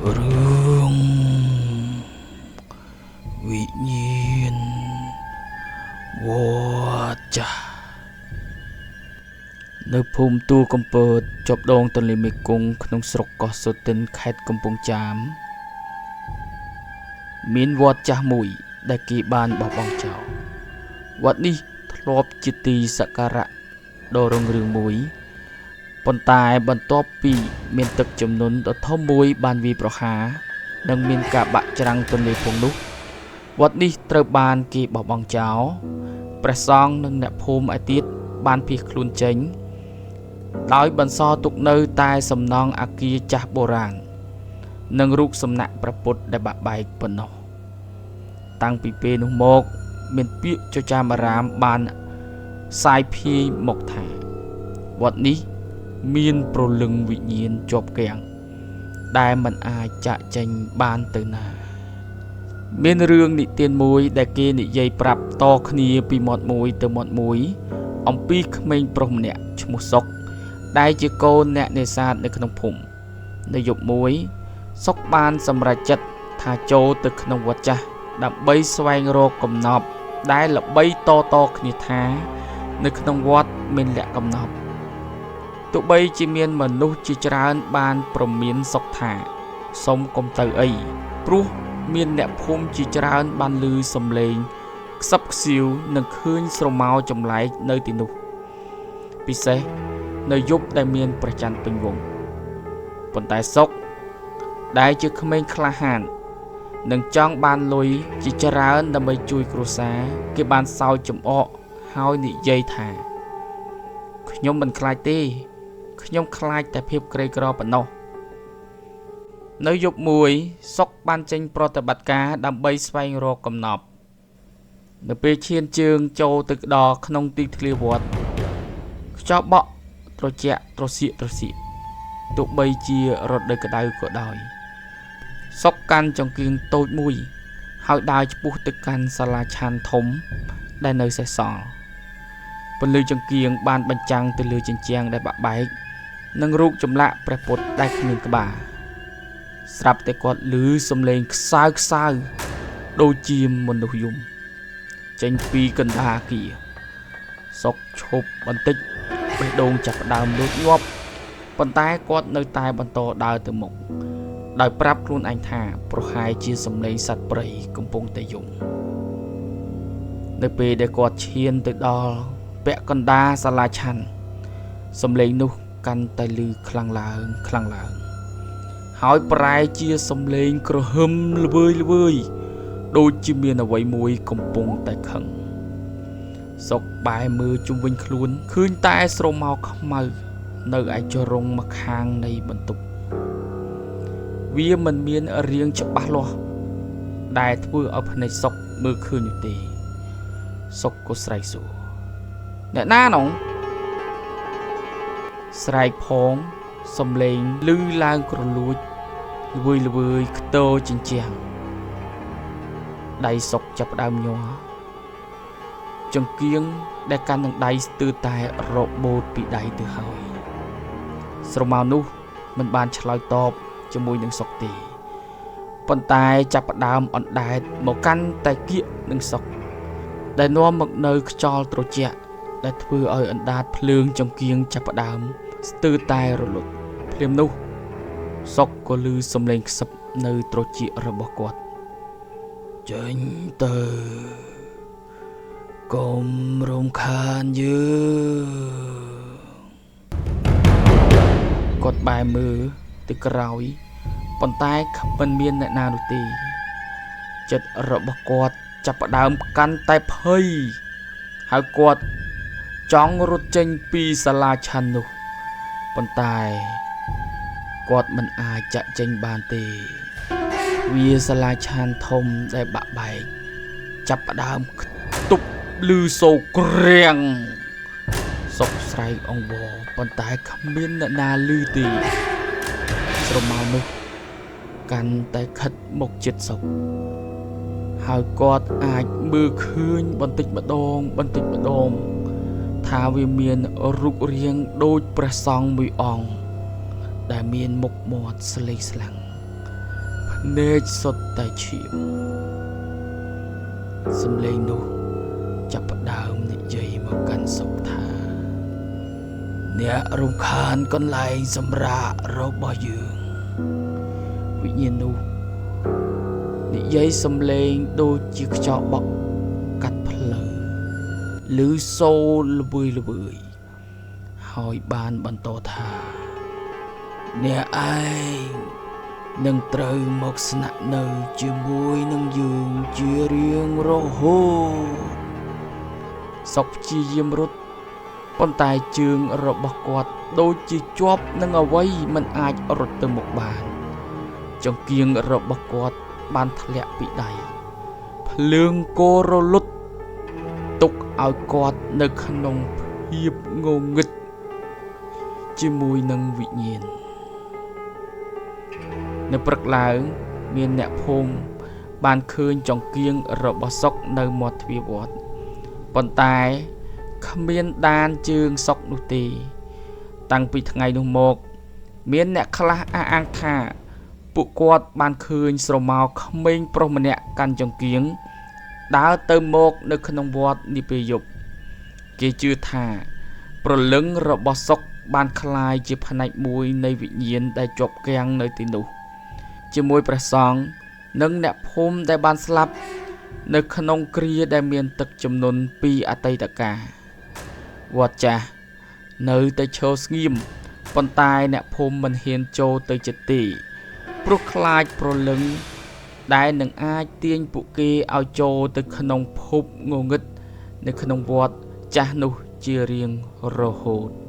រឿងវិញ្ញាណវត្តចាស់នៅភូមិទូកំពតជាប់ដងទន្លេមេគង្គក្នុងស្រុកកោះសូទិនខេត្តកំពង់ចាមមានវត្តចាស់មួយដែលគេបានបោះបង់ចោលវត្តនេះធ្លាប់ជាទីសក្ការៈដ៏រុងរឿងមួយប៉ុន្តែបន្ទាប់ពីមានទឹកជំនន់ដ៏ធំមួយបានវាយប្រហារនិងមានការបាក់ច្រាំងទន្លេផងនោះវត្តនេះត្រូវបានគេបោះបង់ចោលព្រះសង្ឃនិងអ្នកភូមិឯទៀតបានភៀសខ្លួនចេញដោយបន្សល់ទុកនៅតែសំណង់អគារចាស់បុរាណនិងរូបសំណាក់ព្រះពុទ្ធដែលបាក់បែកប៉ុណ្ណោះតាំងពីពេលនោះមកមានពាក្យចចាមអារាមបានសាយភាយមកថាវត្តនេះមានព្រលឹងវិញ្ញាណជាប់គាំងដែលមិនអាចចាកចេញបានទៅណាមានរឿងនិទានមួយដែលគេនិយាយប្រាប់តគ្នាពីមាត់មួយទៅមាត់មួយអំពីក្មេងប្រុសម្នាក់ឈ្មោះសុកដែលជាកូនអ្នកនេសាទនៅក្នុងភូមិនៅយប់មួយសុកបានសម្រេចចិត្តថាចូលទៅក្នុងវត្តចាស់ដើម្បីស្វែងរកកំណប់ដែលល្បីតគ្នាថានៅក្នុងវត្តមានលក្ខកំណប់ទោះបីជាមានមនុស្សជាច្រើនបានប្រមានសុកថាសុំកុំទៅអីព្រោះមានអ្នកភូមិជាច្រើនបានឮសំឡេងខ្សឹបខ្សៀវនិងឃើញស្រមោលចម្លែកនៅទីនោះពិសេសនៅយប់ដែលមានព្រះច័ន្ទពេញវង្សប៉ុន្តែសុកដែលជាក្មេងក្លាហាននិងចង់បានលុយជាច្រើនដើម្បីជួយគ្រួសារគេបានសើចចំអកហើយនិយាយថាខ្ញុំមិនខ្លាចទេខ្ញុំខ្លាចតែភាពក្រីក្រប៉ុណ្ណោះនៅយប់មួយសុកបានចេញប្រតិបត្តិការដើម្បីស្វែងរកកំណប់នៅពេលឈានជើងចូលទៅដល់ក្នុងទីធ្លាវត្តខ្យល់បក់ត្រជាក់ត្រសៀកទោះបីជារដូវក្តៅក៏ដោយសុកកាន់ចង្កៀងតូចមួយហើយដើរឆ្ពោះទៅកាន់សាលាឆាន់ធំដែលនៅសេសសល់ពន្លឺចង្កៀងបានបញ្ចាំងទៅលើជញ្ជាំងដែលបាក់បែកនិងរូបចម្លាក់ព្រះពុទ្ធដែលគ្មានក្បាលស្រាប់តែគាត់ឮសំឡេងខ្សៅដូចជាមនុស្សយំចេញពីកណ្ដាលអគារសុកឈប់បន្តិចបេះដូងចាប់ផ្ដើមលូតញាប់ប៉ុន្តែគាត់នៅតែបន្តដើរទៅមុខដោយប្រាប់ខ្លួនឯងថាប្រហែលជាសំឡេងសត្វព្រៃកំពុងតែយំនៅពេលដែលគាត់ឈានទៅដល់ពាក់កណ្ដាលសាលាឆាន់សំឡេងនោះកាន់តែឮខ្លាំងឡើងហើយប្រែជាសំឡេងក្រហឹមល្វើយដូចជាមានអ្វីមួយកំពុងតែខឹងសុកបែរមើលជុំវិញខ្លួនឃើញតែស្រមោលខ្មៅនៅឯជ្រុងម្ខាងនៃបន្ទប់វាមិនមានរាងច្បាស់លាស់ដែលធ្វើឲ្យភ្នែកសុកមើលឃើញនោះទេសុកក៏ស្រែកសួរអ្នកណានោះស្រែកផងសំឡេងឮឡើងក្រលួចល្វើយខ្ទរជញ្ជាំងដៃសុកចាប់ផ្ដើមញ័រចង្កៀងដែលកាន់នឹងដៃស្ទើរតែរបូតពីដៃទៅហើយស្រមោលនោះមិនបានឆ្លើយតបជាមួយនឹងសុកទេប៉ុន្តែចាប់ផ្ដើមអណ្ដែតមកកាន់តែគៀកនឹងសុកដែលនាំមកនៅខ្យល់ត្រជាក់ដែលធ្វើឲ្យអណ្ដាតភ្លើងចង្កៀងចាប់ផ្ដើមស្ទើរតែរលត់ភ្លាមនោះសុកក៏ឮសំឡេងខ្សឹបនៅត្រចៀករបស់គាត់ចេញទៅកុំរំខានយើងគាត់បែរមើលទៅក្រោយប៉ុន្តែមិនមានអ្នកណានោះទេចិត្តរបស់គាត់ចាប់ផ្ដើមកាន់តែភ័យហើយគាត់ចង់រត់ចេញពីសាលាឆាន់នោះប៉ុន្តែគាត់មិនអាចចាក់ចេញបានទេវាសាលាឆាន់ធំដែលបាក់បែកចាប់ផ្ដើមខ្ទប់ឮសូរក្រាំងសុកស្រែកអង្វរប៉ុន្តែគ្មានអ្នកណាឮទេស្រមោលនោះកាន់តែខិតមកជិតសុកហើយគាត់អាចមើលឃើញបន្តិចម្ដងថាវាមានរូបរាងដូចព្រះសង្ឃមួយអង្គដែលមានមុខមាត់ស្លេកស្លាំង ហ នេកសុទ្ធតែឈាមសំឡេងនោះចាប់ផ្ដើមនិយាយមកកាន់សុកថាអ្នករំខានកន្លែងសម្រាករបស់យើងវិញ្ញាណនោះនិយាយសំឡេងដូចជាខ្យល់បក់កាត់ផ្លូវឬសូរល្វើយល្វើយហើយបានបន្តថាអ្នកឯងនឹងត្រូវមកស្នាក់នៅជាមួយនឹងយើងជារៀងរហូតសុកព្យាយាមរត់ប៉ុន្តែជើងរបស់គាត់ដូចជាជាប់នឹងអ្វីមិនអាចរត់ទៅមុខបានចង្គៀងរបស់គាត់បានធ្លាក់ពីដៃភ្លើងគោរលត់ទុកឲ្យគាត់នៅក្នុងភាពងងឹតជាមួយនឹងវិញ្ញាណនៅព្រឹកឡើងមានអ្នកភូមិបានឃើញចង្គៀងរបស់សុកនៅមាត់ទ្វារវត្តប៉ុន្តែគ្មានដានជើងសុកនោះទេតាំងពីថ្ងៃនោះមកមានអ្នកខ្លះអះអាងថាពួកគាត់បានឃើញស្រមោលក្មេងប្រុសម្នាក់កាន់ចង្គៀងដើរទៅមកនៅក្នុងវត្តនាពេលយប់គេជឿថាព្រលឹងរបស់សុកបានคล้ายជាផ្នែកមួយនៃវិញ្ញាណដែលជាប់គាំងនៅទីនោះជាមួយព្រះសង្ឃនិងអ្នកភូមិដែលបានស្លាប់នៅក្នុងគ្រាដែលមានទឹកជំនន់ពីអតីតកាលវត្តចាស់នៅតែឈរស្ងៀមប៉ុន្តែអ្នកភូមិមិនហ៊ានចូលទៅជិតទេព្រោះខ្លាចព្រលឹងដែលនឹងអាចទាញពួកគេឲ្យចូលទៅក្នុងភពងងឹតនៅក្នុងវត្តចាស់នោះជារៀងរហូត